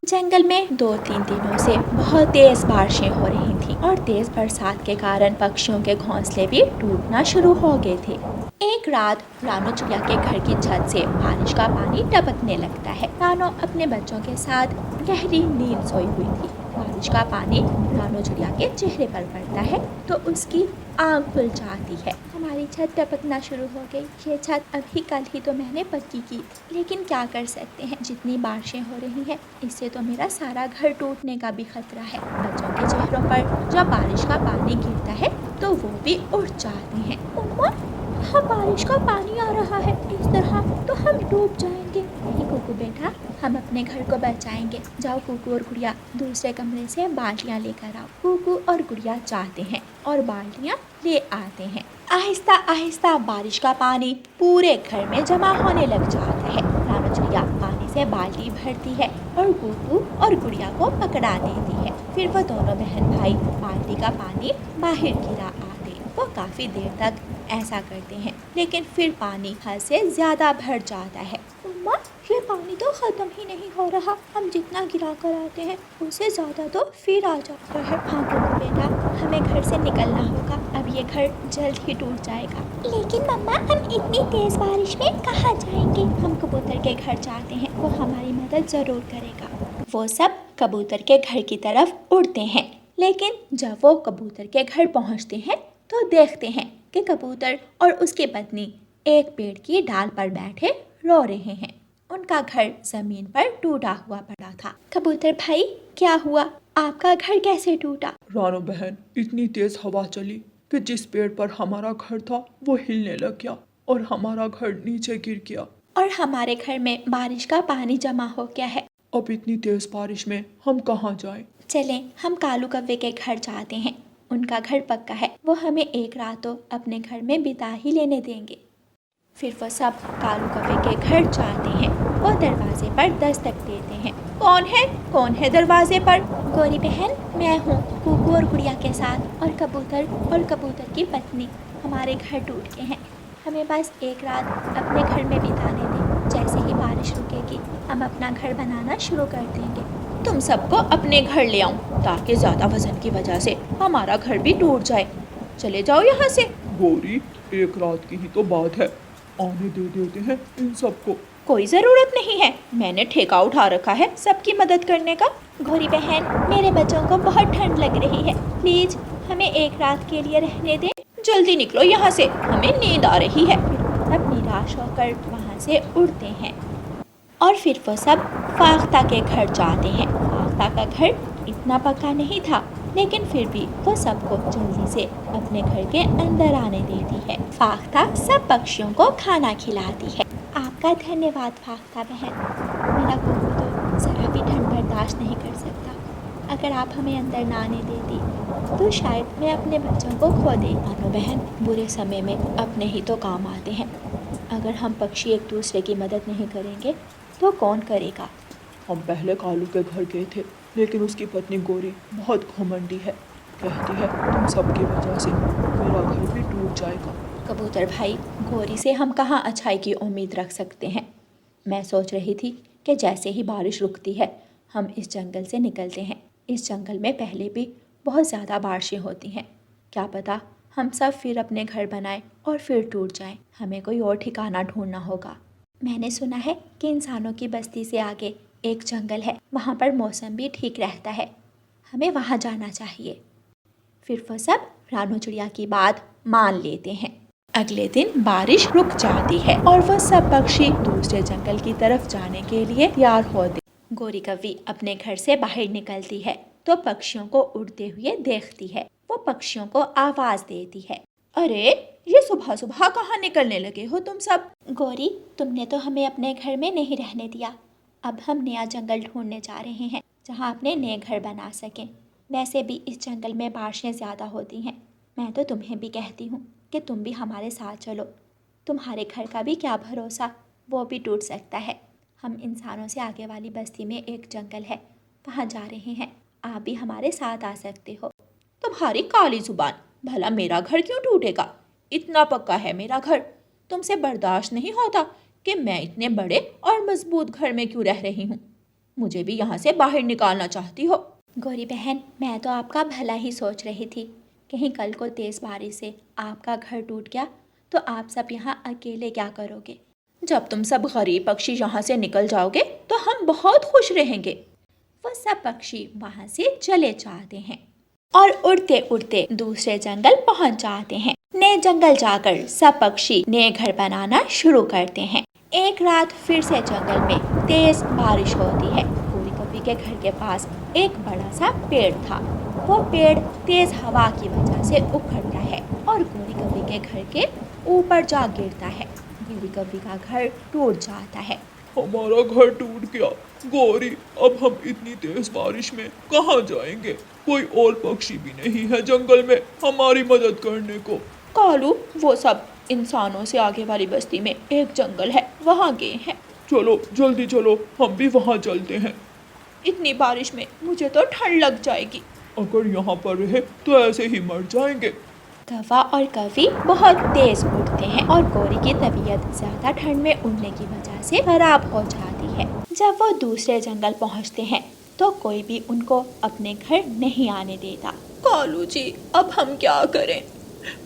जंगल में 2-3 दिनों से बहुत तेज बारिशें हो रही थीं और तेज बरसात के कारण पक्षियों के घोंसले भी टूटना शुरू हो गए थे। एक रात रानू चिड़िया के घर की छत से बारिश का पानी टपकने लगता है। रानू अपने बच्चों के साथ गहरी नींद सोई हुई थी। बारिश का पानी रानू चिड़िया के चेहरे पर पड़ता है तो उसकी आँख खुल जाती है। हमारी छत टपकना शुरू हो गई। ये छत अभी कल ही तो मैंने पक्की की थी, लेकिन क्या कर सकते हैं, जितनी बारिशें हो रही हैं इससे तो मेरा सारा घर टूटने का भी खतरा है। बच्चों के चेहरों पर जब बारिश का पानी गिरता है तो वो भी उठ जाते हैं। मम्मा, यहाँ बारिश का पानी आ रहा है, इस तरह तो हम डूब जाएंगे। नहीं कुकू बेटा, हम अपने घर को बचाएंगे। जाओ कुकू और गुड़िया दूसरे कमरे से बाल्टियाँ लेकर आओ। कुकू और गुड़िया जाते हैं और बाल्टियाँ ले आते हैं। आहिस्ता आहिस्ता बारिश का पानी पूरे घर में जमा होने लग जाता है। रानू चिड़िया पानी से बाल्टी भरती है और कुकू और गुड़िया को पकड़ा देती है। फिर वो दोनों बहन भाई बाल्टी का पानी बाहर गिरा आते। वो काफी देर तक ऐसा करते हैं, लेकिन फिर पानी हद से ज्यादा भर जाता है। मम्मा, ये पानी तो खत्म ही नहीं हो रहा। हम जितना गिरा कर आते हैं उससे ज्यादा तो फिर आ जाता है। हाँ कुकू बेटा, हमें घर से निकलना होगा। अब ये घर जल्द ही टूट जाएगा। लेकिन मम्मा, हम इतनी तेज बारिश में कहाँ जाएंगे? हम कबूतर के घर जाते हैं, वो हमारी मदद जरूर करेगा। वो सब कबूतर के घर की तरफ उड़ते हैं, लेकिन जब वो कबूतर के घर पहुँचते हैं तो देखते हैं कि कबूतर और उसकी पत्नी एक पेड़ की डाल पर बैठे रो रहे हैं। उनका घर जमीन पर टूटा हुआ पड़ा था। कबूतर भाई, क्या हुआ? आपका घर कैसे टूटा? रानू बहन, इतनी तेज हवा चली कि जिस पेड़ पर हमारा घर था वो हिलने लग गया और हमारा घर नीचे गिर गया। और हमारे घर में बारिश का पानी जमा हो गया है। अब इतनी तेज बारिश में हम कहाँ जाएं? चलें, हम कालू कव्वे के घर जाते हैं। उनका घर पक्का है, वो हमें एक रात तो अपने घर में बिता ही लेने देंगे। फिर वो सब कालू कव्वे के घर जाते हैं। वो दरवाजे पर दस्तक देते हैं। कौन है? कौन है दरवाजे पर? गोरी बहन, मैं हूँ, कुकू और गुड़िया के साथ, और कबूतर की पत्नी। हमारे घर टूट गए हैं, हमें बस एक रात अपने घर में बिताने दें। जैसे ही बारिश रुकेगी हम अपना घर बनाना शुरू कर देंगे। तुम सबको अपने घर ले आऊं ताकि ज्यादा वजन की वजह से हमारा घर भी टूट जाए। चले जाओ यहाँ से। गोरी, एक रात की ही तो बात है, आने दे देते हैं इन सबको। कोई ज़रूरत नहीं है, मैंने ठेका उठा रखा है सबकी मदद करने का। गोरी बहन, मेरे बच्चों को बहुत ठंड लग रही है, प्लीज हमें एक रात के लिए रहने दें। जल्दी निकलो यहाँ से, हमें नींद आ रही है। सब निराश होकर वहाँ से उड़ते हैं और फिर वो सब फाख्ता के घर जाते हैं। फाख्ता का घर इतना पक्का नहीं था, लेकिन फिर भी वो सबको जल्दी से अपने घर के अंदर आने देती है। फाख्ता सब पक्षियों को खाना खिलाती है। आपका धन्यवाद फाख्ता बहन। मेरा कुकू तो जरा भी ठंड बर्दाश्त नहीं कर सकता। अगर आप हमें अंदर ना आने देती तो शायद मैं अपने बच्चों को खो दे। मानो बहन, बुरे समय में अपने ही तो काम आते हैं। अगर हम पक्षी एक दूसरे की मदद नहीं करेंगे तो कौन करेगा? हम पहले कालू के घर गए थे, लेकिन उसकी पत्नी गोरी बहुत घमंडी है। कहती है तुम सबकी वजह से मेरा घर भी टूट जाएगा। कबूतर भाई, गोरी से हम कहाँ अच्छाई की उम्मीद रख सकते हैं। मैं सोच रही थी कि जैसे ही बारिश रुकती है हम इस जंगल से निकलते हैं। इस जंगल में पहले भी बहुत ज़्यादा बारिशें होती हैं। क्या पता हम सब फिर अपने घर बनाएं और फिर टूट जाएं। हमें कोई और ठिकाना ढूंढना होगा। मैंने सुना है कि इंसानों की बस्ती से आगे एक जंगल है, वहाँ पर मौसम भी ठीक रहता है। हमें वहाँ जाना चाहिए। फिर वो सब रानू चिड़िया की बात मान लेते हैं। अगले दिन बारिश रुक जाती है और वह सब पक्षी दूसरे जंगल की तरफ जाने के लिए तैयार होते। गोरी कव्वी अपने घर से बाहर निकलती है तो पक्षियों को उड़ते हुए देखती है। वो पक्षियों को आवाज देती है, अरे ये सुबह सुबह कहाँ निकलने लगे हो तुम सब? गोरी, तुमने तो हमें अपने घर में नहीं रहने दिया। अब हम नया जंगल ढूंढने जा रहे हैं जहाँ अपने नए घर बना सकें। वैसे भी इस जंगल में बारिशें ज़्यादा होती हैं। मैं तो तुम्हें भी कहती हूँ कि तुम भी हमारे साथ चलो। तुम्हारे घर का भी क्या भरोसा, वो भी टूट सकता है। हम इंसानों से आगे वाली बस्ती में एक जंगल है, वहाँ जा रहे हैं। आप भी हमारे साथ आ सकते हो। तुम्हारी काली जुबान, भला मेरा घर क्यों टूटेगा? इतना पक्का है मेरा घर। तुमसे बर्दाश्त नहीं होता कि मैं इतने बड़े और मजबूत घर में क्यों रह रही हूँ। मुझे भी यहाँ से बाहर निकालना चाहती हो? गौरी बहन, मैं तो आपका भला ही सोच रही थी। कहीं कल को तेज बारिश से आपका घर टूट गया तो आप सब यहाँ अकेले क्या करोगे? जब तुम सब गरीब पक्षी यहाँ से निकल जाओगे तो हम बहुत खुश रहेंगे। वो सब पक्षी वहाँ से चले जाते हैं और उड़ते उड़ते दूसरे जंगल पहुँच जाते हैं। नए जंगल जाकर सब पक्षी नए घर बनाना शुरू करते हैं। एक रात फिर से जंगल में तेज बारिश होती है। गोरी कवि के घर के पास एक बड़ा सा पेड़ था। वो पेड़ तेज हवा की वजह से उखड़ता है और गोरी कवि के घर के ऊपर जा गिरता है। गोरी कवि का घर टूट जाता है। हमारा घर टूट गया। गौरी, अब हम इतनी तेज बारिश में कहाँ जाएंगे? कोई और पक्षी भी नहीं है जंगल में हमारी मदद करने को। कालू, वो सब इंसानों से आगे वाली बस्ती में एक जंगल है, वहाँ गए हैं। चलो जल्दी चलो, हम भी वहाँ चलते हैं। इतनी बारिश में मुझे तो ठंड लग जाएगी। अगर यहाँ पर रहे तो ऐसे ही मर जाएंगे। कौवा और कवि बहुत तेज उड़ते हैं और गौरी की तबीयत ज्यादा ठंड में उड़ने की वजह से खराब हो जाती है। जब वो दूसरे जंगल पहुँचते हैं तो कोई भी उनको अपने घर नहीं आने देता। कालू जी, अब हम क्या करें?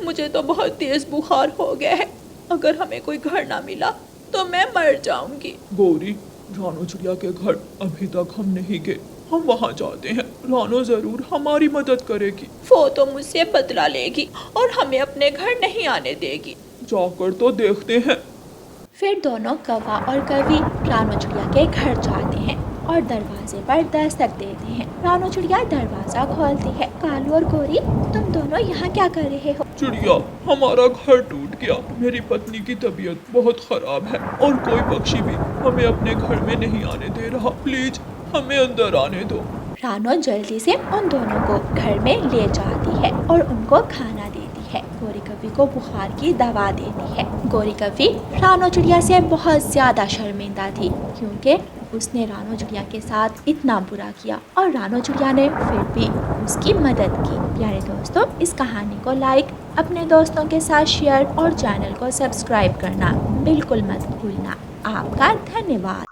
मुझे तो बहुत तेज बुखार हो गया है। अगर हमें कोई घर ना मिला तो मैं मर जाऊंगी। गौरी, रानो चिड़िया के घर अभी तक हम नहीं गए। हम वहाँ जाते हैं, रानो जरूर हमारी मदद करेगी। वो तो मुझसे बदला लेगी और हमें अपने घर नहीं आने देगी। जाकर तो देखते हैं। फिर दोनों कौवा और कवि रानो चिड़िया के घर जाते हैं और दरवाजे पर दस्तक देते हैं। रानो चिड़िया दरवाजा खोलती है। कालू और गौरी, तुम दोनों यहाँ क्या कर रहे हो? चिड़िया, हमारा घर टूट गया। मेरी पत्नी की तबीयत बहुत खराब है और कोई पक्षी भी हमें अपने घर में नहीं आने दे रहा। प्लीज हमें अंदर आने दो। रानो जल्दी से उन दोनों को घर में ले जाती है और उनको खाना देती है। गौरी कवि को बुखार की दवा देती है। गौरी कवि रानो चिड़िया से बहुत ज्यादा शर्मिंदा थी क्योंकि उसने रानो चिड़िया के साथ इतना बुरा किया और रानो चिड़िया ने फिर भी उसकी मदद की। प्यारे दोस्तों, इस कहानी को लाइक, अपने दोस्तों के साथ शेयर और चैनल को सब्सक्राइब करना बिल्कुल मत भूलना। आपका धन्यवाद।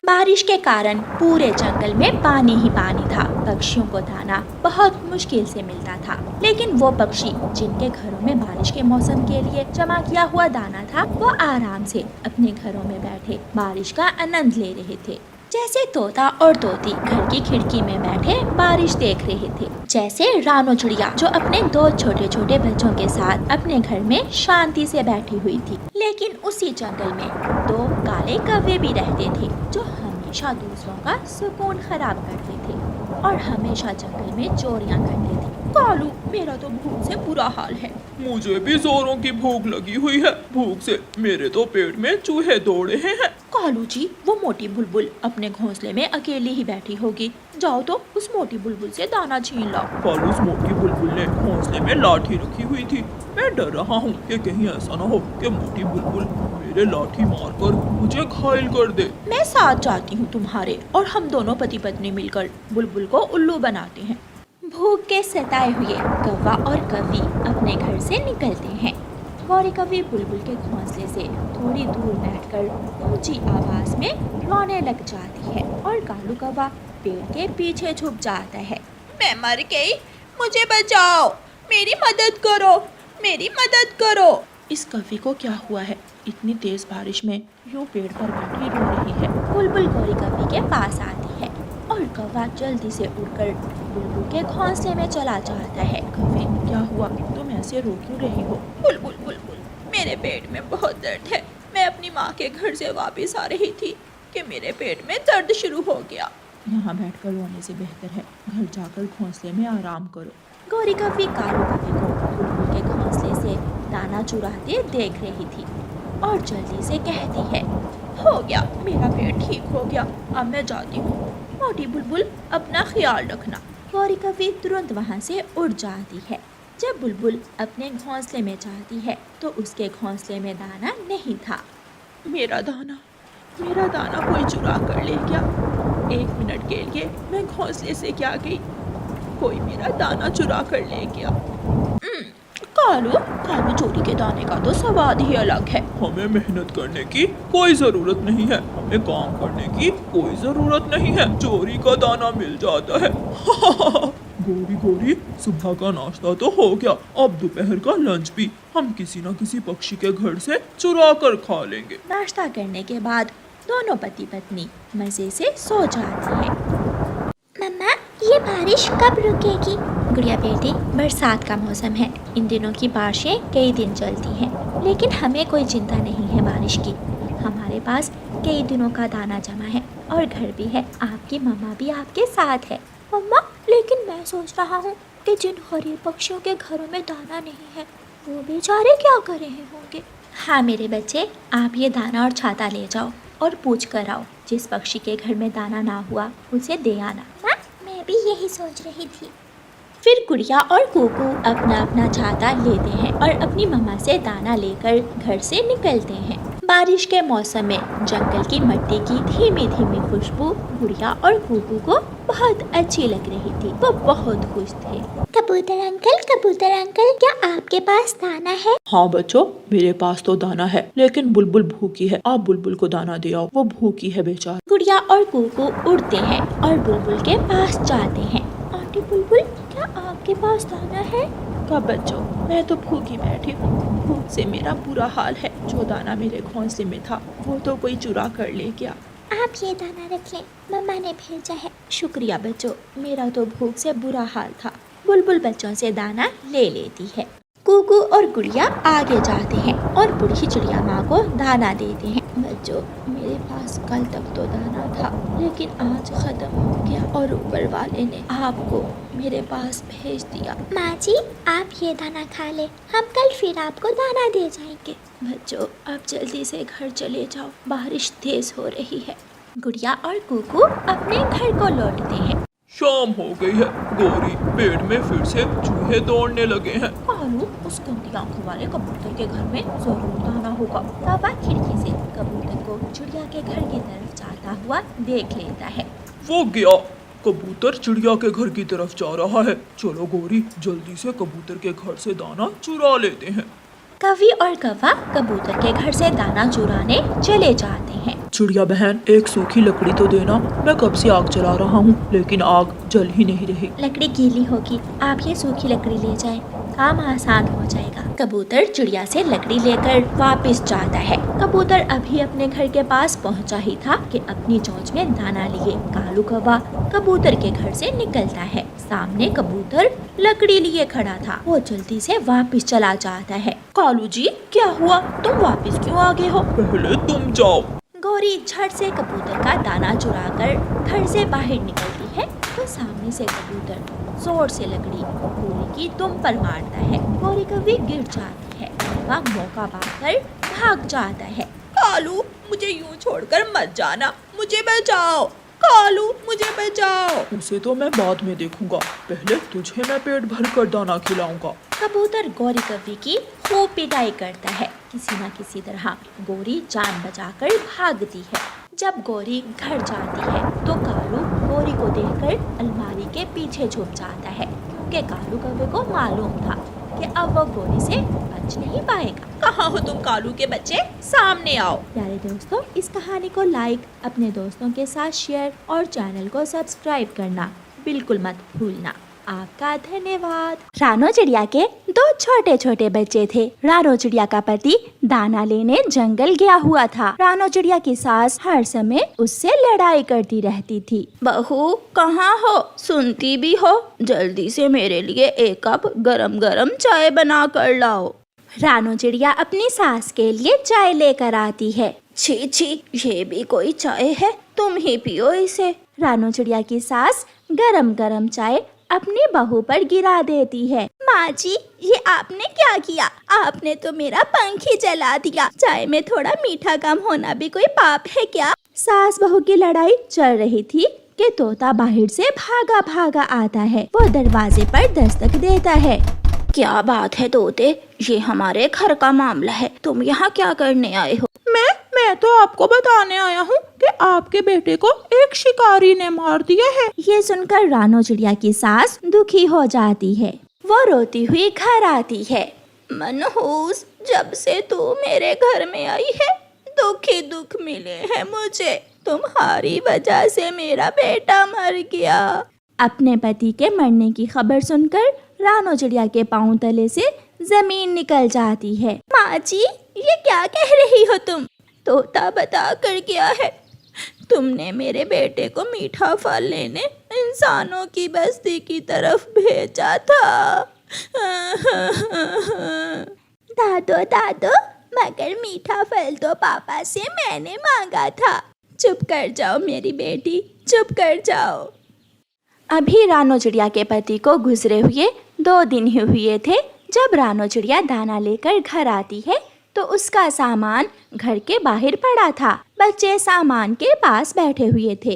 बारिश के कारण पूरे जंगल में पानी ही पानी था। पक्षियों को दाना बहुत मुश्किल से मिलता था, लेकिन वो पक्षी जिनके घरों में बारिश के मौसम के लिए जमा किया हुआ दाना था, वो आराम से अपने घरों में बैठे बारिश का आनंद ले रहे थे। जैसे तोता और तोती घर की खिड़की में बैठे बारिश देख रहे थे, जैसे रानो चिड़िया जो अपने दो छोटे छोटे बच्चों के साथ अपने घर में शांति से बैठी हुई थी। लेकिन उसी जंगल में दो काले कौवे भी रहते थे जो हमेशा दूसरों का सुकून खराब करते थे और हमेशा जंगल में चोरियां करते थे। कालू, मेरा तो भूख से बुरा हाल है। मुझे भी जोरों की भूख लगी हुई है। भूख से मेरे तो पेट में चूहे दौड़ रहे हैं। कालू जी, वो मोटी बुलबुल अपने घोंसले में अकेली ही बैठी होगी। जाओ तो उस मोटी बुलबुल से दाना छीन लाओ। कालू, उस मोटी बुलबुल ने घोंसले में लाठी रखी हुई थी। मैं डर रहा हूँ कि कहीं ऐसा ना हो कि मोटी बुलबुल मेरे लाठी मारकर मुझे घायल कर दे। मैं साथ जाती हूँ तुम्हारे और हम दोनों पति पत्नी मिलकर बुलबुल को उल्लू बनाते हैं। भूख के सताए हुए कौवा और कवि अपने घर से निकलते हैं। गौरी कवि बुलबुल के घोंसले से थोड़ी दूर बैठकर ऊंची आवाज में रोने लग जाती है और कालू कौवा पेड़ के पीछे छुप जाता है। मैं मर गई, मुझे बचाओ, मेरी मदद करो, मेरी मदद करो। इस कवि को क्या हुआ है? इतनी तेज बारिश में यूं पेड़ पर बैठी रो रही है। बुलबुल गौरी कवि के पास आती है और कौवा जल्दी से उड़कर बुलबुल के घोंसले में चला जाता है। कवि, क्या हुआ? तुम ऐसे रो क्यों रही हो? बुलबुल बुलबुल, मेरे पेट में बहुत दर्द है। मैं अपनी माँ के घर से वापस आ रही थी कि मेरे पेट में दर्द शुरू हो गया। यहाँ बैठकर रोने से बेहतर है घर जाकर घोंसले में आराम करो। गौरी कवि कालू कवि को बुलबुल के घोंसले से दाना चुराते देख रही थी और जल्दी से कहती है, हो गया, मेरा पेट ठीक हो गया, अब मैं जाती हूँ। मोटी बुलबुल, अपना ख्याल रखना। गौरी कवि तुरंत वहाँ से उड़ जाती है। जब बुलबुल अपने घोंसले में जाती है तो उसके घोंसले में दाना नहीं था। मेरा दाना कोई चुरा कर ले गया। 1 मिनट के लिए मैं घोंसले से क्या गई, कोई मेरा दाना चुरा कर ले गया। कालू कालू चोरी के दाने का तो स्वाद ही अलग है। हमें मेहनत करने की कोई जरूरत नहीं है, हमें काम करने की कोई जरूरत नहीं है, चोरी का दाना मिल जाता है। गोरी गोरी, सुबह का नाश्ता तो हो गया, अब दोपहर का लंच भी हम किसी न किसी पक्षी के घर से चुरा कर खा लेंगे। नाश्ता करने के बाद दोनों पति पत्नी मजे से सो जाते हैं। मम्मा, ये बारिश कब रुकेगी? गुड़िया बेटी, बरसात का मौसम है, इन दिनों की बारिशें कई दिन चलती हैं, लेकिन हमें कोई चिंता नहीं है बारिश की। हमारे पास कई दिनों का दाना जमा है और घर भी है, आपकी मम्मा भी आपके साथ है। मम्मा, लेकिन मैं सोच रहा हूँ कि जिन गरीब पक्षियों के घरों में दाना नहीं है, वो बेचारे क्या कर रहे होंगे? हाँ मेरे बच्चे, आप ये दाना और छाता ले जाओ और पूछ कर आओ, जिस पक्षी के घर में दाना ना हुआ उसे दे आना। हाँ, मैं भी यही सोच रही थी। फिर गुड़िया और कुकू अपना अपना छाता लेते हैं और अपनी मम्मा से दाना लेकर घर से निकलते हैं। बारिश के मौसम में जंगल की मिट्टी की धीमी धीमी खुशबू गुड़िया और कुकू को बहुत अच्छी लग रही थी। वो बहुत खुश थे। कबूतर अंकल, क्या आपके पास दाना है? हाँ बच्चों, मेरे पास तो दाना है, लेकिन बुलबुल भूखी है, आप बुलबुल को दाना दे आओ, वो भूखी है बेचारा। गुड़िया और कुकू उड़ते हैं और बुलबुल के पास जाते हैं। आंटी बुलबुल, क्या आपके पास दाना है? कब बच्चों, मैं तो भूखी बैठी हूँ, भूख से मेरा बुरा हाल है। जो दाना मेरे घोंसले में था वो तो कोई चुरा कर ले गया। आप ये दाना रख लें, मम्मा ने भेजा है। शुक्रिया बच्चों, मेरा तो भूख से बुरा हाल था। बुलबुल बच्चों से दाना ले लेती है। कुकू और गुड़िया आगे जाते हैं और बूढ़ी चिड़िया माँ को दाना देते हैं। बच्चों, मेरे पास कल तक तो दाना था, लेकिन आज खत्म हो गया और ऊपर वाले ने आपको मेरे पास भेज दिया। माँ जी, आप ये दाना खा ले, हम कल फिर आपको दाना दे जाएंगे। बच्चों, आप जल्दी से घर चले जाओ, बारिश तेज हो रही है। गुड़िया और कुकू अपने घर को लौटते हैं। शाम हो गई है, गोरी, पेड़ में फिर से चूहे दौड़ने लगे हैं। कालू, उस गंदी आंखों वाले कबूतर के घर में जरूर दाना होगा। बाबा खिड़की से कबूतर को चिड़िया के घर की तरफ जाता हुआ देख लेता है। वो गया, कबूतर चिड़िया के घर की तरफ जा रहा है। चलो गोरी, जल्दी से कबूतर के घर से दाना चुरा लेते हैं। कवि और कौवा कबूतर के घर से दाना चुराने चले जाते हैं। चिड़िया बहन, एक सूखी लकड़ी तो देना, मैं कब से आग जला रहा हूँ, लेकिन आग जल ही नहीं रही। लकड़ी गीली होगी, आप ये सूखी लकड़ी ले जाएं, काम आसान हो जाएगा। कबूतर चिड़िया से लकड़ी लेकर वापस जाता है। कबूतर अभी अपने घर के पास पहुंचा ही था कि अपनी चोंच में दाना लिए कालू कौवा कबूतर के घर से निकलता है। सामने कबूतर लकड़ी लिए खड़ा था। वो जल्दी से वापस चला जाता है। कालू जी, क्या हुआ, तुम वापस क्यों आ गए हो? पहले तुम जाओ। गौरी झट से कबूतर का दाना चुराकर घर से बाहर निकलती है तो सामने से कबूतर जोर से लकड़ी गोरी की दुम पर मारता है। गौरी कभी गिर जाती है। वह मौका पाकर भाग जाता है। कालू, मुझे यूं छोड़कर मत जाना, मुझे बचाओ। कालू, मुझे बचाओ। उसे तो मैं बाद में देखूंगा, पहले तुझे मैं पेट भर कर दाना खिलाऊंगा। कबूतर गौरी कव्वी की खूब पिटाई करता है। किसी न किसी तरह गौरी जान बचाकर भागती है। जब गौरी घर जाती है तो कालू गौरी को देखकर अलमारी के पीछे छुप जाता है, क्योंकि कालू कव्वे को मालूम था कि अब वो गौरी से बच नहीं पाएगा। कहाँ हो तुम कालू के बच्चे, सामने आओ। प्यारे दोस्तों, इस कहानी को लाइक, अपने दोस्तों के साथ शेयर और चैनल को सब्सक्राइब करना बिल्कुल मत भूलना। आपका धन्यवाद। रानो चिड़िया के दो छोटे छोटे बच्चे थे। रानो चिड़िया का पति दाना लेने जंगल गया हुआ था। रानो चिड़िया की सास हर समय उससे लड़ाई करती रहती थी। बहू, कहाँ हो, सुनती भी हो, जल्दी से मेरे लिए एक कप गरम गरम चाय बना कर लाओ। रानो चिड़िया अपनी सास के लिए चाय लेकर आती है। छी छी, ये भी कोई चाय है, तुम ही पियो इसे। रानो चिड़िया की सास गरम गरम चाय अपनी बहू पर गिरा देती है। माँ जी, ये आपने क्या किया, आपने तो मेरा पंख ही जला दिया। चाय में थोड़ा मीठा कम होना भी कोई पाप है क्या? सास बहू की लड़ाई चल रही थी कि तोता बाहर से भागा भागा आता है। वो दरवाजे पर दस्तक देता है। क्या बात है तोते, ये हमारे घर का मामला है, तुम यहाँ क्या करने आए हो? मैं तो आपको बताने आया हूँ कि आपके बेटे को एक शिकारी ने मार दिया है। ये सुनकर रानो चिड़िया की सास दुखी हो जाती है। वो रोती हुई घर आती है। मनहूस, जब से तू मेरे घर में आई है दुख ही दुख मिले हैं मुझे। तुम्हारी वजह से मेरा बेटा मर गया। अपने पति के मरने की खबर सुनकर रानो चिड़िया के पांव तले से जमीन निकल जाती है। माँ जी, ये क्या कह रही हो तुम? तोता बता कर गया है, तुमने मेरे बेटे को मीठा फल लेने इंसानों की बस्ती की तरफ भेजा था। दादो दादो, मगर मीठा फल तो पापा से मैंने मांगा था। चुप कर जाओ मेरी बेटी, चुप कर जाओ। अभी रानो चिड़िया के पति को गुजरे हुए 2 दिन ही हुए थे जब रानो चिड़िया दाना लेकर घर आती है तो उसका सामान घर के बाहर पड़ा था। बच्चे सामान के पास बैठे हुए थे।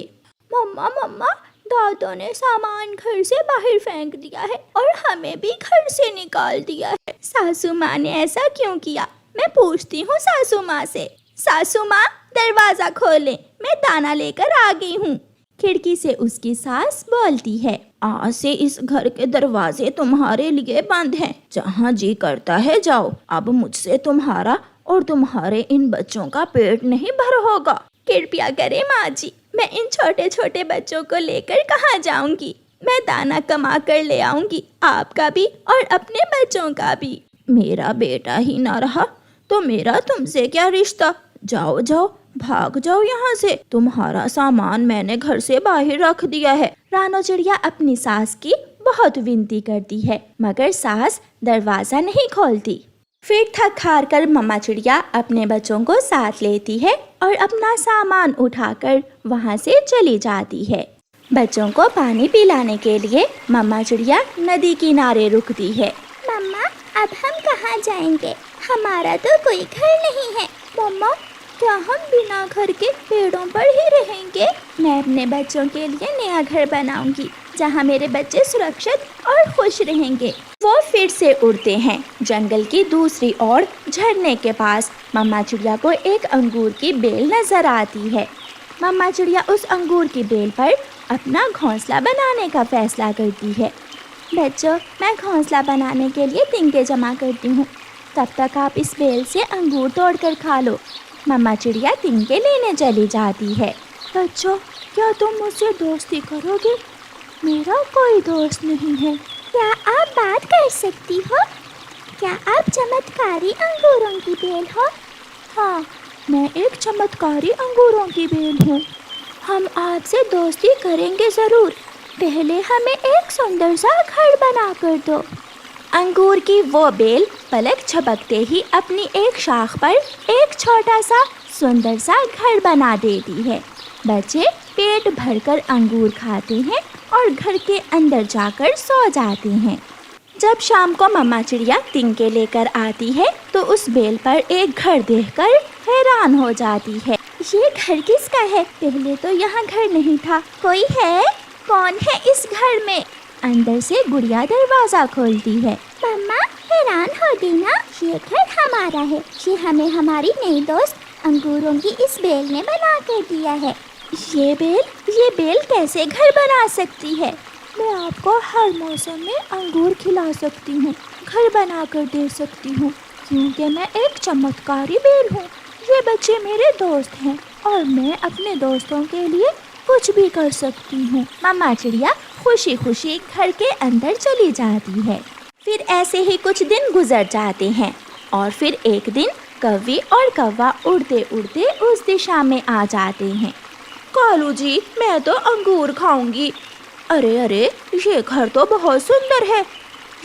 मम्मा मम्मा, दादो ने सामान घर से बाहर फेंक दिया है और हमें भी घर से निकाल दिया है। सासू माँ ने ऐसा क्यों किया? मैं पूछती हूँ सासू माँ से। सासू माँ, दरवाजा खोलें, मैं दाना लेकर आ गई हूँ। खिड़की से उसकी सास बोलती है, आज से इस घर के दरवाजे तुम्हारे लिए बंद हैं। जहाँ जी करता है जाओ। अब मुझसे तुम्हारा और तुम्हारे इन बच्चों का पेट नहीं भर होगा। कृपया करें माँ जी, मैं इन छोटे छोटे बच्चों को लेकर कहाँ जाऊंगी? मैं दाना कमा कर ले आऊंगी, आपका भी और अपने बच्चों का भी। मेरा बेटा ही ना रहा तो मेरा तुमसे क्या रिश्ता? जाओ जाओ, भाग जाओ यहाँ से। तुम्हारा सामान मैंने घर से बाहर रख दिया है। रानो चिड़िया अपनी सास की बहुत विनती करती है मगर सास दरवाजा नहीं खोलती। फिर थक हार कर मम्मा चिड़िया अपने बच्चों को साथ लेती है और अपना सामान उठाकर वहाँ से चली जाती है। बच्चों को पानी पिलाने के लिए मम्मा चिड़िया नदी किनारे रुकती है। मम्मा, अब हम कहाँ जाएंगे? हमारा तो कोई घर नहीं है। मम्मा, क्या हम बिना घर के पेड़ों पर ही रहेंगे? मैं अपने बच्चों के लिए नया घर बनाऊंगी जहाँ मेरे बच्चे सुरक्षित और खुश रहेंगे। वो फिर से उड़ते हैं। जंगल की दूसरी ओर झरने के पास मम्मा चिड़िया को एक अंगूर की बेल नजर आती है। मम्मा चिड़िया उस अंगूर की बेल पर अपना घोंसला बनाने का फैसला करती है। बच्चों, मैं घोंसला बनाने के लिए तिनके जमा करती हूँ, तब तक आप इस बेल से अंगूर तोड़कर खा लो। मम्मा चिड़िया तिनके लेने चली जाती है। बच्चों, क्या तुम मुझसे दोस्ती करोगे? मेरा कोई दोस्त नहीं है। क्या आप बात कर सकती हो? क्या आप चमत्कारी अंगूरों की बेल हो? हाँ, मैं एक चमत्कारी अंगूरों की बेल हूँ। हम आपसे दोस्ती करेंगे ज़रूर। पहले हमें एक सुंदर सा घर बना कर दो। अंगूर की वो बेल पलक झपकते ही अपनी एक शाख पर एक छोटा सा सुंदर सा घर बना देती है। बच्चे पेट भरकर अंगूर खाते हैं और घर के अंदर जाकर सो जाते हैं। जब शाम को मम्मा चिड़िया तिनके लेकर आती है तो उस बेल पर एक घर देखकर हैरान हो जाती है। ये घर किसका है? पहले तो यहाँ घर नहीं था। कोई है? कौन है इस घर में? अंदर से गुड़िया दरवाजा खोलती है। मम्मा, हैरान हो गई ना? ये घर हमारा है। ये हमें हमारी नई दोस्त अंगूरों की इस बेल ने बना कर दिया है। ये बेल कैसे घर बना सकती है? मैं आपको हर मौसम में अंगूर खिला सकती हूँ, घर बना कर दे सकती हूँ, क्योंकि मैं एक चमत्कारी बेल हूँ। ये बच्चे मेरे दोस्त हैं और मैं अपने दोस्तों के लिए कुछ भी कर सकती हूँ। मम्मा चिड़िया खुशी खुशी घर के अंदर चली जाती है। फिर ऐसे ही कुछ दिन गुजर जाते हैं और फिर एक दिन कौवी और कौवा उड़ते उड़ते उस दिशा में आ जाते हैं। कालू जी, मैं तो अंगूर खाऊंगी। अरे अरे, ये घर तो बहुत सुंदर है।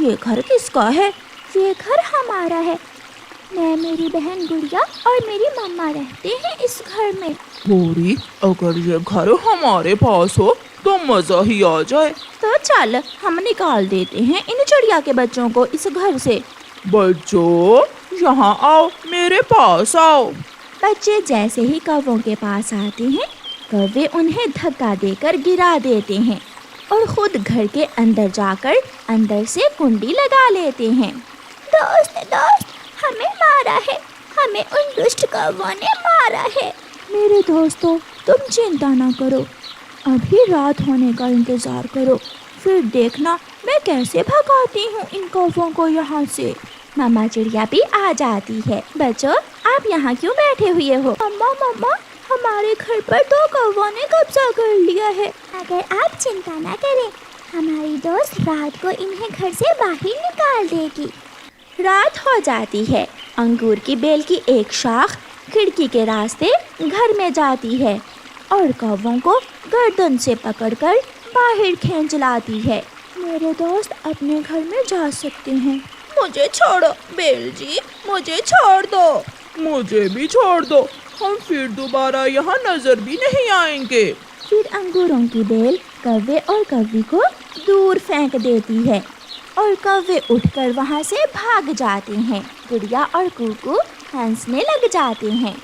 ये घर किसका है? ये घर हमारा है। मैं, मेरी बहन गुड़िया और मेरी मम्मा रहते हैं इस घर में। गौरी, अगर ये घर हमारे पास हो तो मजा ही आ जाए। तो चल, हम निकाल देते हैं इन चिड़िया के बच्चों को इस घर से। बच्चों, यहाँ आओ, मेरे पास आओ। बच्चे जैसे ही कौवों के पास आते हैं, कौवे उन्हें धक्का देकर गिरा देते हैं और खुद घर के अंदर जाकर अंदर से कुंडी लगा लेते हैं। दोस्त, हमें मारा है। हमें उन दुष्ट कौवों ने मारा है। मेरे दोस्तों, तुम चिंता ना करो। अभी रात होने का इंतजार करो, फिर देखना मैं कैसे भगाती हूँ इन कौवों को यहाँ से। मामा चिड़िया भी आ जाती है। बच्चों, आप यहाँ क्यों बैठे हुए हो? मम्मा मम्मा, हमारे घर पर 2 कौवों ने कब्जा कर लिया है। अगर आप चिंता न करें, हमारी दोस्त रात को इन्हें घर से बाहर निकाल देगी। रात हो जाती है। अंगूर की बेल की एक शाख खिड़की के रास्ते घर में जाती है और कौवों को गर्दन से पकड़कर बाहर खींच लाती है। मेरे दोस्त अपने घर में जा सकते हैं। मुझे छोड़ो बेल जी, मुझे छोड़ दो। मुझे भी छोड़ दो, हम फिर दोबारा यहाँ नजर भी नहीं आएंगे। फिर अंगूरों की बेल कौवे और कौवी को दूर फेंक देती है और कौवे उठकर वहाँ से भाग जाते हैं। गुड़िया और कुकू हंसने लग जाते हैं।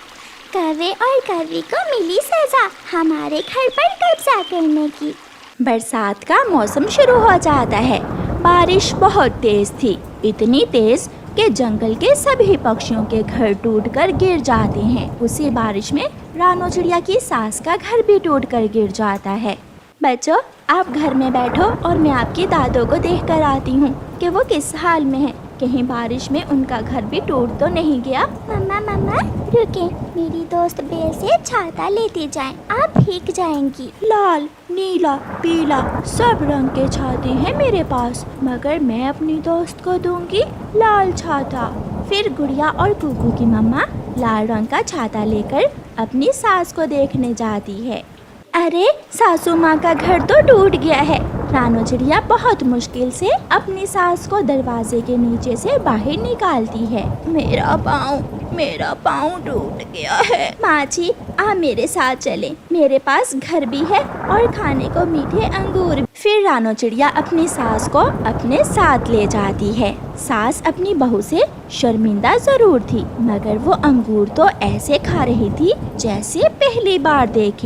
कौवे और कौवी को मिली सजा हमारे घर पर कब्जा करने की। बरसात का मौसम शुरू हो जाता है। बारिश बहुत तेज थी, इतनी तेज कि जंगल के सभी पक्षियों के घर टूटकर गिर जाते हैं। उसी बारिश में रानो चिड़िया की सास का घर भी टूटकर गिर जाता है। बच्चों, आप घर में बैठो और मैं आपकी दादों को देख कर आती हूँ कि वो किस हाल में है। कहीं बारिश में उनका घर भी टूट तो नहीं गया। मम्मा मम्मा रुके, मेरी दोस्त बेल से छाता लेते जाएं, आप भीग जाएंगी। लाल, नीला, पीला सब रंग के छाते हैं मेरे पास, मगर मैं अपनी दोस्त को दूंगी लाल छाता। फिर गुड़िया और कुकू की मम्मा लाल रंग का छाता लेकर अपनी सास को देखने जाती है। अरे, सासू माँ का घर तो टूट गया है। रानो चिड़िया बहुत मुश्किल से अपनी सास को दरवाजे के नीचे से बाहर निकालती है। मेरा पाँव टूट गया है। माँ जी, आप मेरे साथ चलें, मेरे पास घर भी है और खाने को मीठे अंगूर। फिर रानो चिड़िया अपनी सास को अपने साथ ले जाती है। सास अपनी बहू से शर्मिंदा जरूर थी, मगर वो अंगूर तो ऐसे खा रही थी जैसे पहली बार देखे।